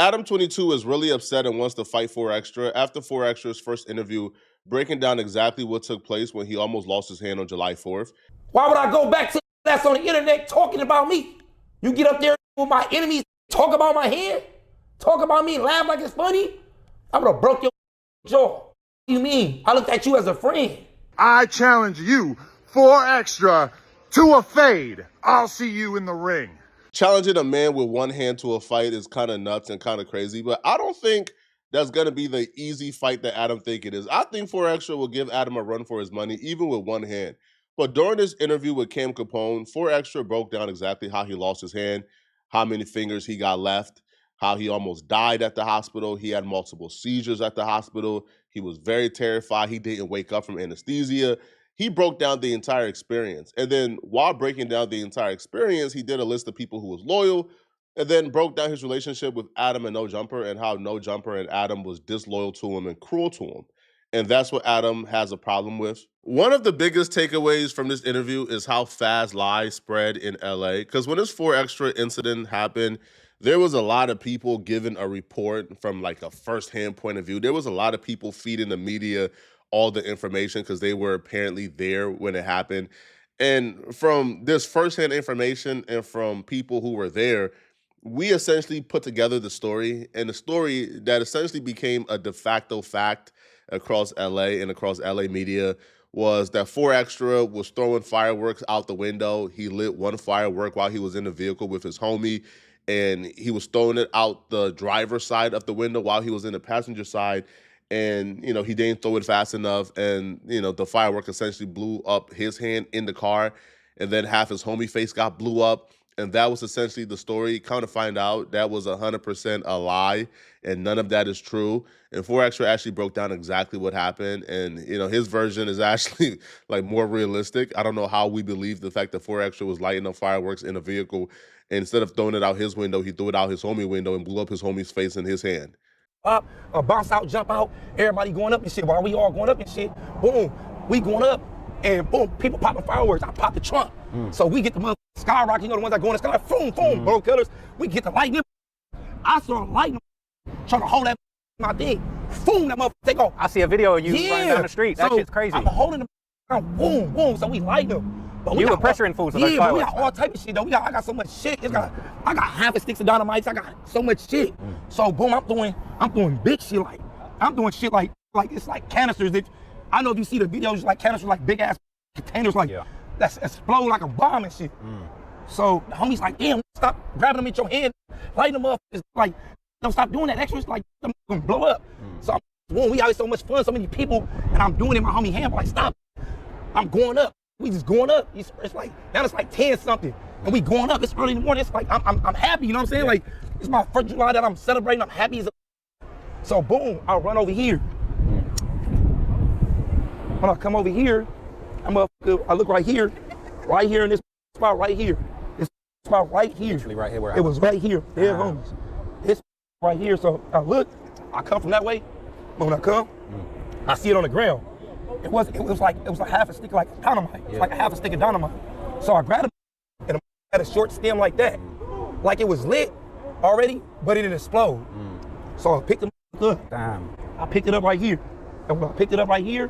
Adam 22 is really upset and wants to fight 4 Extra after 4 Extra's first interview, breaking down exactly what took place when he almost lost his hand on July 4th. Why would I go back to that's on the internet talking about me? You get up there with my enemies, talk about my hand, talk about me, laugh like it's funny. I'm gonna broke your jaw. What do you mean? I looked at you as a friend. I challenge you, 4 Extra, to a fade. I'll see you in the ring. Challenging a man with one hand to a fight is kind of nuts and kind of crazy, but I don't think that's going to be the easy fight that Adam think it is. I think 4 Extra will give Adam a run for his money, even with one hand. But during this interview with Cam Capone, 4 Extra broke down exactly how he lost his hand, how many fingers he got left, how he almost died at the hospital. He had multiple seizures at the hospital. He was very terrified. He didn't wake up from anesthesia. He broke down the entire experience. And then while breaking down the entire experience, he did a list of people who was loyal and then broke down his relationship with Adam and No Jumper and how No Jumper and Adam was disloyal to him and cruel to him. And that's what Adam has a problem with. One of the biggest takeaways from this interview is how fast lies spread in LA. Because when this 4 Extra incident happened, there was a lot of people giving a report from like a firsthand point of view. There was a lot of people feeding the media all the information because they were apparently there when it happened. And from this firsthand information and from people who were there, we essentially put together the story, and the story that essentially became a de facto fact across LA and across LA media was that 4 Extra was throwing fireworks out the window. He lit one firework while he was in the vehicle with his homie, and he was throwing it out the driver's side of the window while he was in the passenger side. And, he didn't throw it fast enough. And, the firework essentially blew up his hand in the car. And then half his homie face got blew up. And that was essentially the story. Come to find out, that was 100% a lie. And none of that is true. And 4 Extra actually broke down exactly what happened. And, his version is actually like more realistic. I don't know how we believe the fact that 4 Extra was lighting up fireworks in a vehicle. And instead of throwing it out his window, he threw it out his homie window and blew up his homie's face in his hand. Up, bounce out, jump out, everybody going up and shit. While we all going up and shit, boom, we going up, and boom, people popping fireworks. I pop the trunk. So we get the motherfucking skyrocket, the ones that go in the sky, boom, boom, bro, killers. We get the lightning. I saw lightning, trying to hold that my thing. Boom, that motherfucker take off. I see a video of you running down the street. That shit's crazy. I'm holding the boom, boom, so we light them. But you were pressuring fools with those but we fireworks. got all type of shit though. I got so much shit. I got half a sticks of dynamite. I got so much shit. So boom, I'm doing big shit like I'm doing shit like it's like canisters that I know if you see the videos like canisters like big ass containers like that's explode like a bomb and shit. So the homie's like, damn, stop grabbing them in your hand, lighting them up. It's like, don't stop doing that. Extras like them gonna blow up. So boom, we having so much fun, so many people, and I'm doing it in my homie hand. I'm like, stop. I'm going up. We just going up. It's like, now it's like 10 something. And we going up. It's early in the morning. It's like, I'm happy, you know what I'm saying? Like, it's my 1st July that I'm celebrating. I'm happy as a. So boom, I'll run over here. When I come over here, I look right here in this spot right here. This spot right here. Literally right here where it was right here. There, homies. This right here. So I look, I come from that way. But when I come, I see it on the ground. It was like half a stick like dynamite. It's like a half a stick of dynamite. So I grabbed it and it had a short stem like that. Like it was lit already, but it didn't explode. So I picked it up. Damn. I picked it up right here. And when I picked it up right here,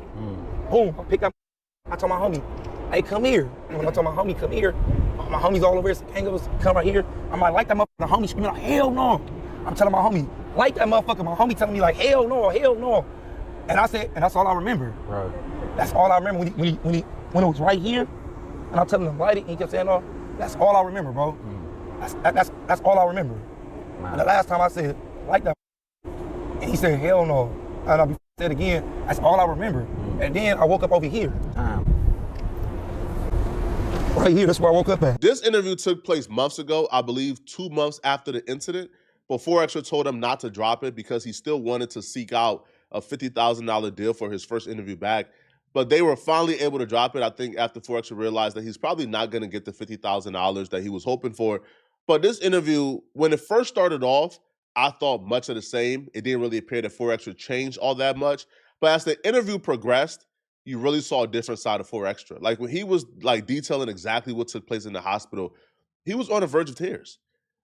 boom, I told my homie, hey, come here. And when I told my homie, come here, my homies all over here, angles, come right here. I'm like that motherfucker. The homie screaming like, hell no. I'm telling my homie, like that motherfucker. My homie telling me like, hell no, hell no. And I said, and that's all I remember. Right. That's all I remember when it was right here, and I'm telling him light it, and he kept saying no. That's all I remember, bro. That's all I remember. And the last time I said like that, and he said hell no, and I said again. That's all I remember. And then I woke up over here. Right here, that's where I woke up at. This interview took place months ago, I believe 2 months after the incident. But 4 Extra told him not to drop it because he still wanted to seek out a $50,000 deal for his first interview back. But they were finally able to drop it, I think, after 4 Extra realized that he's probably not going to get the $50,000 that he was hoping for. But this interview, when it first started off, I thought much of the same. It didn't really appear that 4 Extra changed all that much. But as the interview progressed, you really saw a different side of 4 Extra. Like when he was like detailing exactly what took place in the hospital, he was on the verge of tears.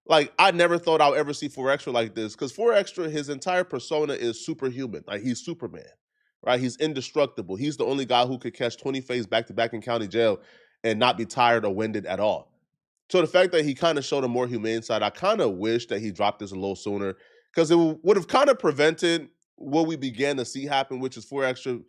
like I never thought I'll ever see 4Extra like this, because 4Extra, his entire persona is superhuman. Like he's Superman, right? He's indestructible. He's the only guy who could catch 20 fays back to back in county jail and not be tired or winded at all. So the fact that he kind of showed a more humane side, I kind of wish that he dropped this a little sooner, because it would have kind of prevented what we began to see happen, which is 4Extra,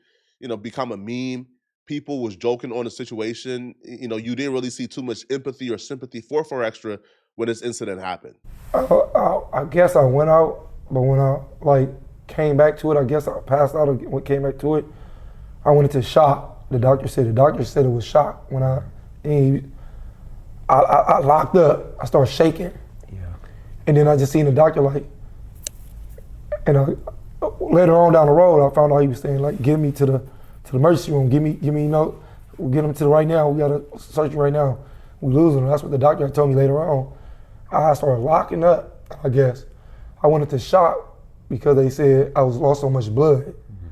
become a meme. People was joking on the situation. You didn't really see too much empathy or sympathy for 4Extra when this incident happened. I guess I went out, but when I came back to it, I guess I passed out or came back to it. I went into shock. The doctor said it was shock when I locked up. I started shaking. Yeah. And then I just seen the doctor later on down the road, I found out he was saying get me to the emergency room. Give me, we'll get him to the right now. We got a surgery right now. We losing him. That's what the doctor had told me later on. I started locking up, I guess. I went into shock because they said I lost so much blood. Mm-hmm.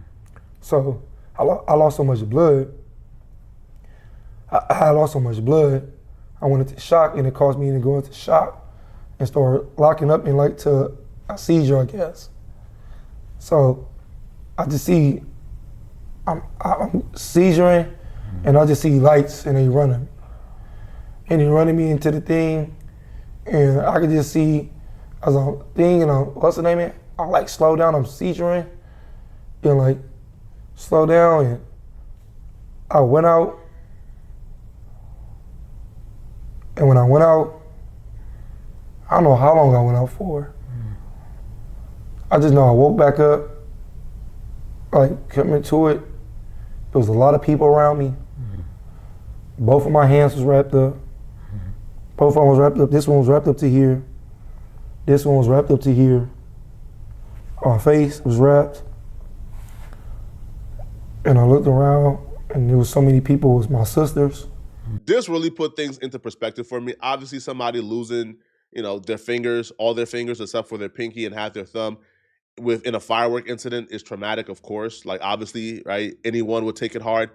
So I lost so much blood. I lost so much blood. I went into shock, and it caused me to go into shock and start locking up and to a seizure, I guess. So I just see I'm seizuring, and I just see lights, and they running. And he running me into the thing, and I could just see as I'm thing, and what's the name of it? I slow down, I'm seizuring, and slow down, and I went out. And when I went out, I don't know how long I went out for. I just know I woke back up, coming to it. There was a lot of people around me. Both of my hands was wrapped up. Both of them was wrapped up. This one was wrapped up to here. This one was wrapped up to here. My face was wrapped. And I looked around, and there was so many people. It was my sisters. This really put things into perspective for me. Obviously, somebody losing, their fingers, all their fingers except for their pinky and half their thumb, in a firework incident is traumatic, of course. Obviously, right? Anyone would take it hard.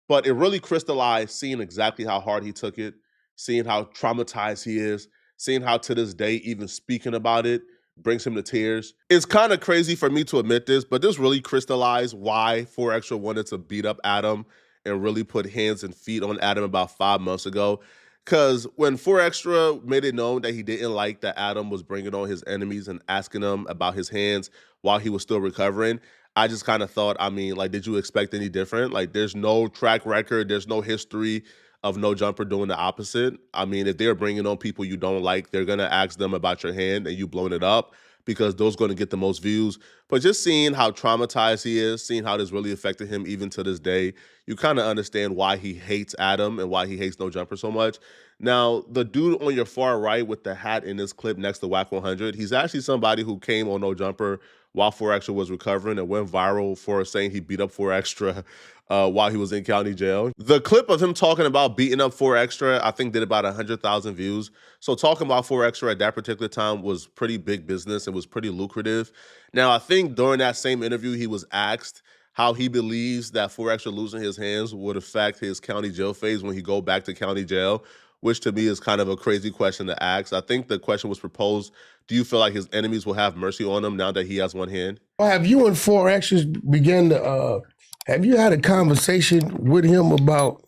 But it really crystallized seeing exactly how hard he took it, seeing how traumatized he is, seeing how to this day, even speaking about it, brings him to tears. It's kind of crazy for me to admit this, but this really crystallized why 4Extra wanted to beat up Adam and really put hands and feet on Adam about 5 months ago. Because when 4Extra made it known that he didn't like that Adam was bringing on his enemies and asking them about his hands while he was still recovering, I just kind of thought, did you expect any different? There's no track record, there's no history of No Jumper doing the opposite. If they're bringing on people you don't like, they're going to ask them about your hand and you blowing it up, because those are going to get the most views. But just seeing how traumatized he is, seeing how this really affected him even to this day, you kind of understand why he hates Adam and why he hates No Jumper so much. Now, the dude on your far right with the hat in this clip next to Whack 100, he's actually somebody who came on No Jumper while 4Extra was recovering and went viral for saying he beat up 4Extra while he was in county jail. The clip of him talking about beating up 4Extra, I think, did about 100,000 views. So talking about 4Extra at that particular time was pretty big business. It was pretty lucrative. Now, I think during that same interview, he was asked how he believes that 4Extra losing his hands would affect his county jail phase when he go back to county jail, which to me is kind of a crazy question to ask. I think the question was proposed, do you feel like his enemies will have mercy on him now that he has one hand? Well, have you and 4Extra began to, have you had a conversation with him about,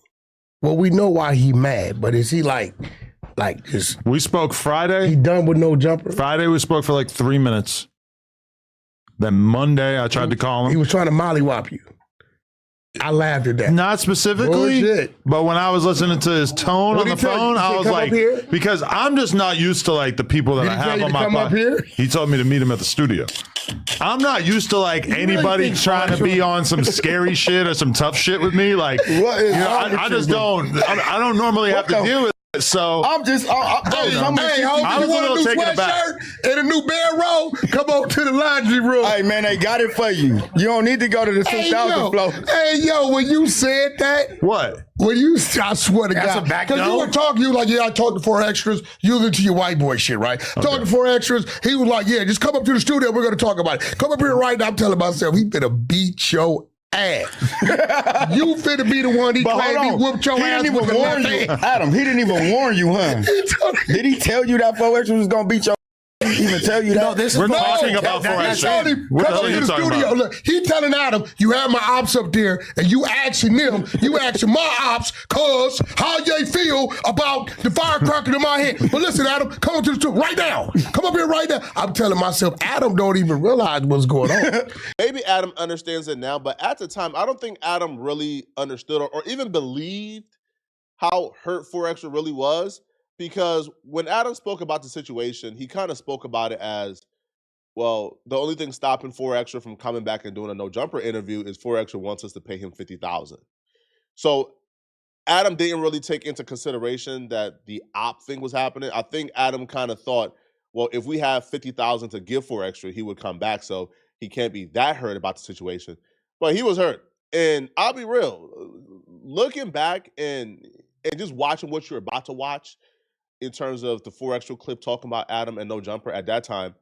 well, we know why he mad, but is he like this? We spoke Friday. He done with No Jumper? Friday we spoke for 3 minutes. Then Monday I tried to call him. He was trying to mollywop you. I laughed at that. Not specifically, bullshit. But when I was listening to his tone on the phone, I was like, because I'm just not used to the people that I have on my podcast. He told me to meet him at the studio. I'm not used to anybody trying to be on some scary shit or some tough shit with me. I just don't. I don't normally have to deal with it. So I'm just, I was a little taken aback. And a new bedroll, come on to the laundry room. Hey man, they got it for you. You don't need to go to the 6,000 floor. Hey yo, when you said that, what? When you, I swear to God, because you were talking, you were like, yeah, I talked to 4Extras. You was into your white boy shit, right? Okay. Talking to 4Extras, he was like, yeah, just come up to the studio. We're gonna talk about it. Come up here right now. I'm telling myself, he finna beat your ass. You finna be the one he claimed he whooped your ass He didn't with even the warn left you. hand. Adam, he didn't even warn you, huh? Did he tell you that 4 extra was gonna beat your even tell you that? No, this is We're talking about 4 extra. What the hell are you talking about? Look, he telling Adam, you have my ops up there, and you asking them, you asking my ops, cuz how they feel about the firecracker in my head. But listen, Adam, come on to the truth right now. Come up here right now. I'm telling myself, Adam don't even realize what's going on. Maybe Adam understands it now, but at the time, I don't think Adam really understood or even believed how hurt 4 extra really was. Because when Adam spoke about the situation, he kind of spoke about it as, well, the only thing stopping 4 extra from coming back and doing a no jumper interview is 4 extra wants us to pay him $50,000. So Adam didn't really take into consideration that the op thing was happening. I think Adam kind of thought, well, if we have $50,000 to give 4 extra, he would come back. So he can't be that hurt about the situation. But he was hurt. And I'll be real, looking back and just watching what you're about to watch, in terms of the 4 extra clip talking about Adam and no jumper at that time,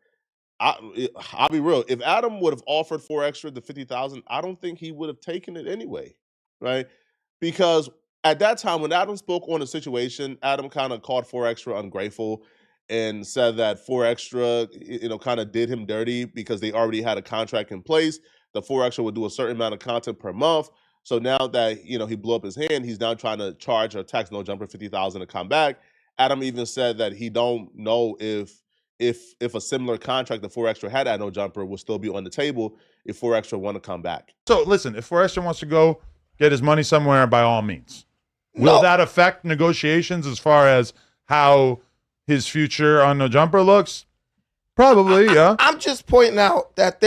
I'll be real. If Adam would have offered 4 extra the 50,000, I don't think he would have taken it anyway, right? Because at that time, when Adam spoke on the situation, Adam kind of called 4 extra ungrateful and said that 4 extra, kind of did him dirty because they already had a contract in place. The 4 extra would do a certain amount of content per month. So now that he blew up his hand, he's now trying to charge or tax no jumper 50,000 to come back. Adam even said that he don't know if a similar contract that 4 extra had at no jumper will still be on the table if 4 extra want to come back. So listen, if 4 extra wants to go get his money somewhere, by all means. Will that affect negotiations as far as how his future on no jumper looks? Probably, yeah. I'm just pointing out that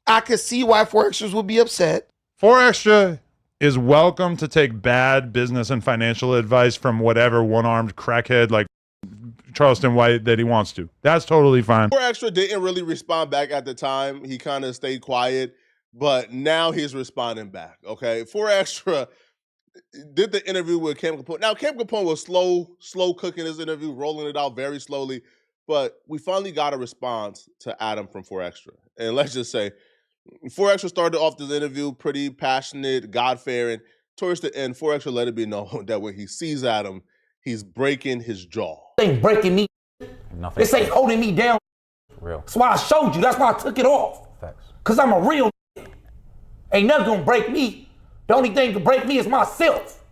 I could see why 4 extras would be upset. 4 extra is welcome to take bad business and financial advice from whatever one-armed crackhead like Charleston White that he wants to. That's totally fine. 4 extra didn't really respond back at the time. He kind of stayed quiet, but now he's responding back, okay? 4 extra did the interview with Cam Capone. Now, Cam Capone was slow cooking his interview, rolling it out very slowly, but we finally got a response to Adam from 4 extra. And let's just say, 4 extra started off this interview pretty passionate, God-fearing. Towards the end, 4 extra let it be known that when he sees Adam, he's breaking his jaw. This ain't breaking me. This ain't holding me down. Real. That's why I showed you. That's why I took it off. Facts. Because I'm a real Ain't nothing gonna break me. The only thing to break me is myself.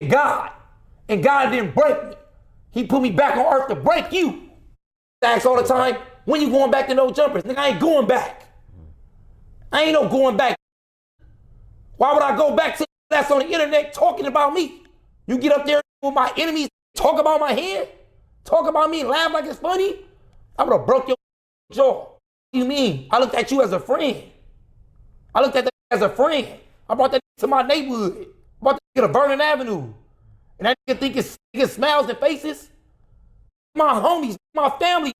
God. And God didn't break me. He put me back on earth to break you. I ask all the time, when you going back to no jumpers? Nigga, I ain't going back. I ain't no going back. Why would I go back to that's on the internet talking about me? You get up there with my enemies, talk about my head, talk about me and laugh like it's funny? I would have broke your jaw. What do you mean? I looked at you as a friend. I looked at that as a friend. I brought that to my neighborhood. I brought that to Vernon Avenue. And that nigga think it's smiles and faces. My homies, my family,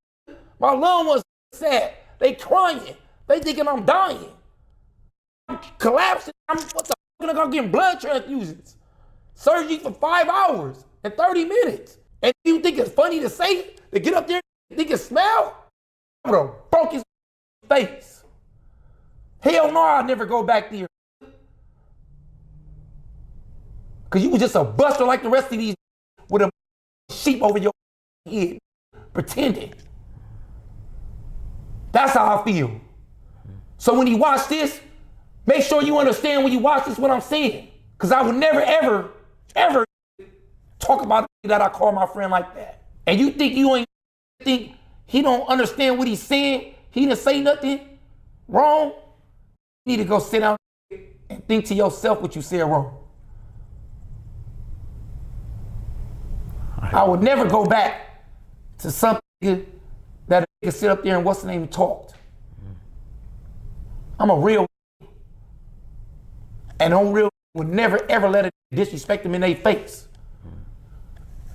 my loved ones sad. They crying. They thinking I'm dying. I'm collapsing. What the fuck? I'm getting blood transfusions. Surgery for 5 hours and 30 minutes. And you think it's funny to say, to get up there and think it's smell? I would have broke his face. Hell no, I'll never go back there. Cause you was just a buster like the rest of these with a sheep over your head, pretending. That's how I feel. So when you watch this, make sure you understand when you watch this what I'm saying. Cause I would never, ever, ever talk about that I call my friend like that. And you think he don't understand what he's saying? He didn't say nothing wrong? You need to go sit down and think to yourself what you said wrong. I would never go back to something that a nigga sit up there and what's the name talked. I'm a real and on real would never ever let it disrespect them in their face.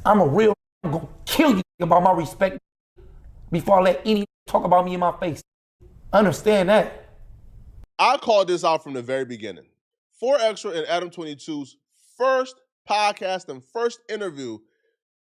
I'm a real I'm gonna kill you about my respect before I let any talk about me in my face. Understand that. I called this out from the very beginning. 4 Extra and Adam 22's first podcast and first interview,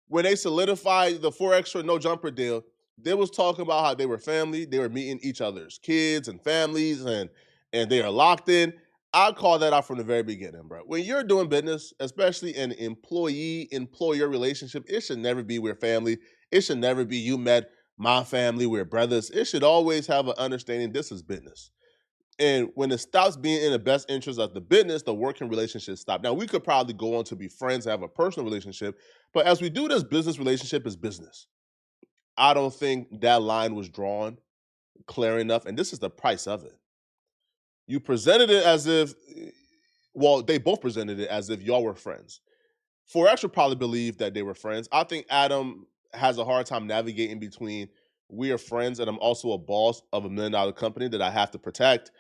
when they solidified the 4 Extra no jumper deal, they was talking about how they were family, they were meeting each other's kids and families, and and they are locked in, I'll call that out from the very beginning, bro. When you're doing business, especially an employee-employer relationship, it should never be we're family. It should never be you met my family, we're brothers. It should always have an understanding this is business. And when it stops being in the best interest of the business, the working relationship stop. Now, we could probably go on to be friends, have a personal relationship, but as we do this, business relationship is business. I don't think that line was drawn clear enough, and this is the price of it. You presented it as if, well, they both presented it as if y'all were friends. Forex would probably believe that they were friends. I think Adam has a hard time navigating between we are friends and I'm also a boss of $1 million company that I have to protect.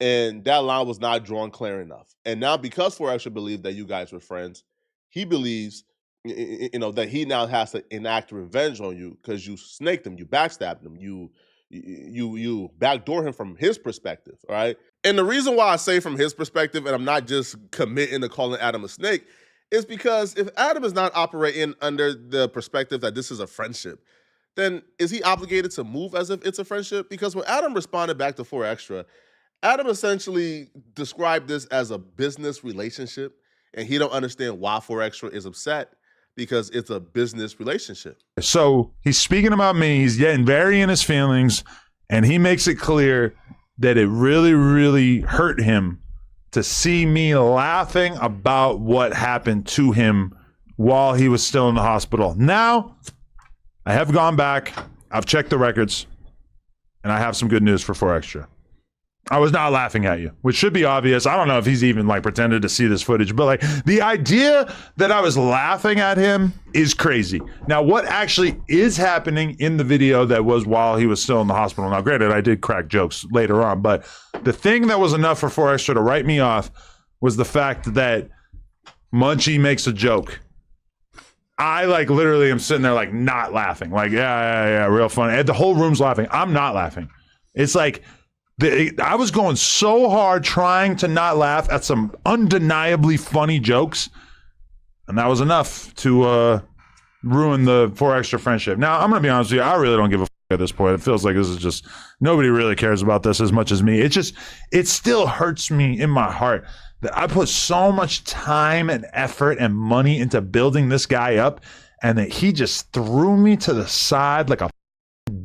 And that line was not drawn clear enough. And now because Forex should believe that you guys were friends, he believes that he now has to enact revenge on you because you snaked him, you backstabbed him, you backdoor him from his perspective, all right? And the reason why I say from his perspective, and I'm not just committing to calling Adam a snake, is because if Adam is not operating under the perspective that this is a friendship, then is he obligated to move as if it's a friendship? Because when Adam responded back to 4Extra, Adam essentially described this as a business relationship, and he don't understand why 4Extra is upset because it's a business relationship. So he's speaking about me. He's getting very in his feelings, and he makes it clear that it really, really hurt him to see me laughing about what happened to him while he was still in the hospital. Now, I have gone back. I've checked the records, and I have some good news for 4Extra. I was not laughing at you, which should be obvious. I don't know if he's even pretended to see this footage, but the idea that I was laughing at him is crazy. Now, what actually is happening in the video that was while he was still in the hospital? Now, granted, I did crack jokes later on, but the thing that was enough for 4Extra to write me off was the fact that Munchie makes a joke. I literally am sitting there not laughing. Yeah, real funny. And the whole room's laughing. I'm not laughing. It's I was going so hard trying to not laugh at some undeniably funny jokes, and that was enough to ruin the 4Extra friendship. Now, I'm going to be honest with you. I really don't give a at this point. It feels like this is just, nobody really cares about this as much as me. It still hurts me in my heart that I put so much time and effort and money into building this guy up, and that he just threw me to the side like a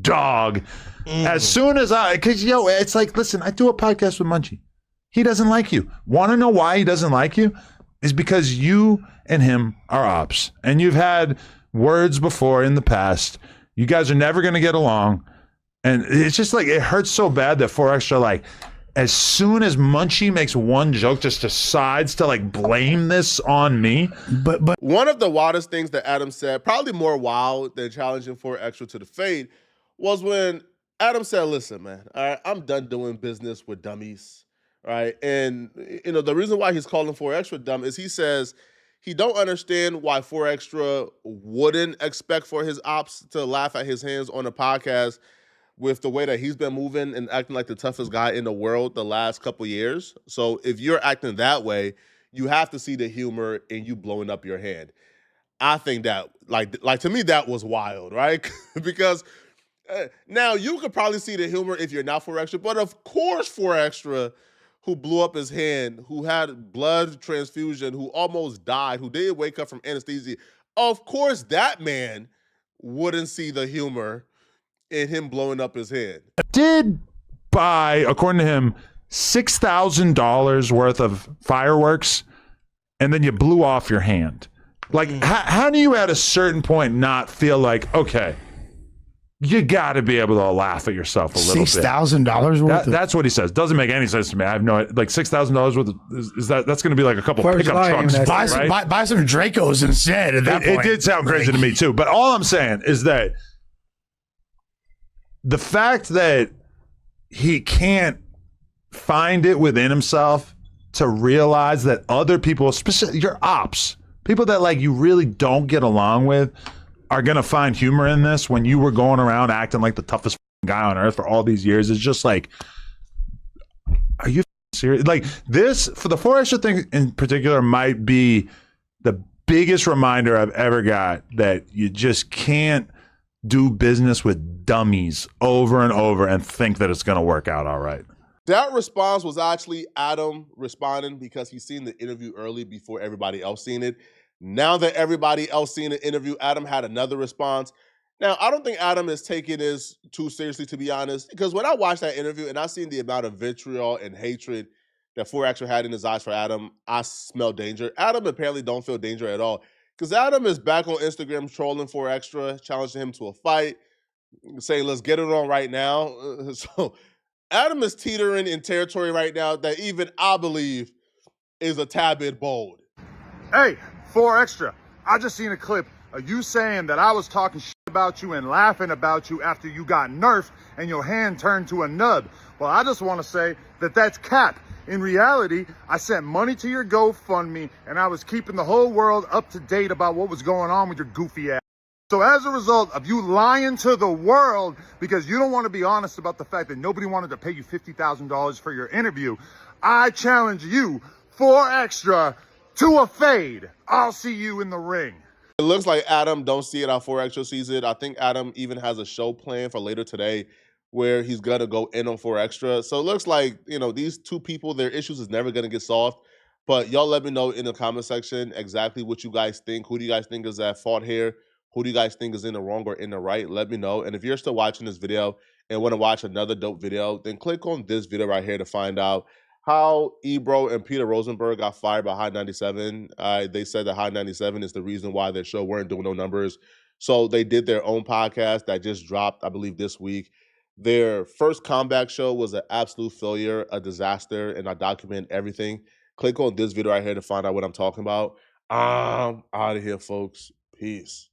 dog. As soon as because it's listen, I do a podcast with Munchie. He doesn't like you. Want to know why he doesn't like you? Is because you and him are ops, and you've had words before in the past. You guys are never going to get along, and it's just it hurts so bad that 4Extra as soon as Munchie makes one joke, just decides to blame this on me. But one of the wildest things that Adam said, probably more wild than challenging 4Extra to the fade, was when Adam said, listen, man, all right, I'm done doing business with dummies, right? And, the reason why he's calling 4Extra dumb is he says he don't understand why 4Extra wouldn't expect for his ops to laugh at his hands on a podcast with the way that he's been moving and acting like the toughest guy in the world the last couple years. So if you're acting that way, you have to see the humor in you blowing up your hand. I think that, to me, that was wild, right? Because now, you could probably see the humor if you're not 4Extra, but of course 4Extra, who blew up his hand, who had blood transfusion, who almost died, who didn't wake up from anesthesia, of course that man wouldn't see the humor in him blowing up his hand. Did buy, according to him, $6,000 worth of fireworks, and then you blew off your hand. How do you at a certain point not feel okay, you got to be able to laugh at yourself a little bit. $6,000 worth. That's what he says. Doesn't make any sense to me. I have no $6,000 worth. Is that's going to be a couple pickup trucks? Buy some Dracos instead. At that point, it did sound crazy to me too. But all I'm saying is that the fact that he can't find it within himself to realize that other people, especially your ops, people that you really don't get along with, are going to find humor in this when you were going around acting like the toughest guy on earth for all these years. It's just are you serious? This, for the 4Extra thing in particular, might be the biggest reminder I've ever got that you just can't do business with dummies over and over and think that it's going to work out all right. That response was actually Adam responding because he's seen the interview early before everybody else seen it. Now that everybody else seen the interview, Adam had another response. Now, I don't think Adam is taking this too seriously, to be honest, because when I watched that interview and I seen the amount of vitriol and hatred that Four Extra had in his eyes for Adam, I smell danger. Adam apparently don't feel danger at all because Adam is back on Instagram trolling Four Extra, challenging him to a fight, saying, let's get it on right now. So Adam is teetering in territory right now that even I believe is a tad bit bold. Hey, 4Extra, I just seen a clip of you saying that I was talking shit about you and laughing about you after you got nerfed and your hand turned to a nub. Well, I just want to say that that's cap. In reality, I sent money to your GoFundMe and I was keeping the whole world up to date about what was going on with your goofy ass. So as a result of you lying to the world because you don't want to be honest about the fact that nobody wanted to pay you $50,000 for your interview, I challenge you, 4Extra, to a fade. I'll see you in the ring. It looks like Adam don't see it how 4Extra sees it. I think Adam even has a show planned for later today where he's gonna go in on 4Extra. So it looks like, these two people, their issues is never gonna get solved. But y'all let me know in the comment section exactly what you guys think. Who do you guys think is at fault here? Who do you guys think is in the wrong or in the right? Let me know. And if you're still watching this video and want to watch another dope video, then click on this video right here to find out how Ebro and Peter Rosenberg got fired by High 97. They said that High 97 is the reason why their show weren't doing no numbers. So they did their own podcast that just dropped, I believe, this week. Their first comeback show was an absolute failure, a disaster, and I document everything. Click on this video right here to find out what I'm talking about. I'm out of here, folks. Peace.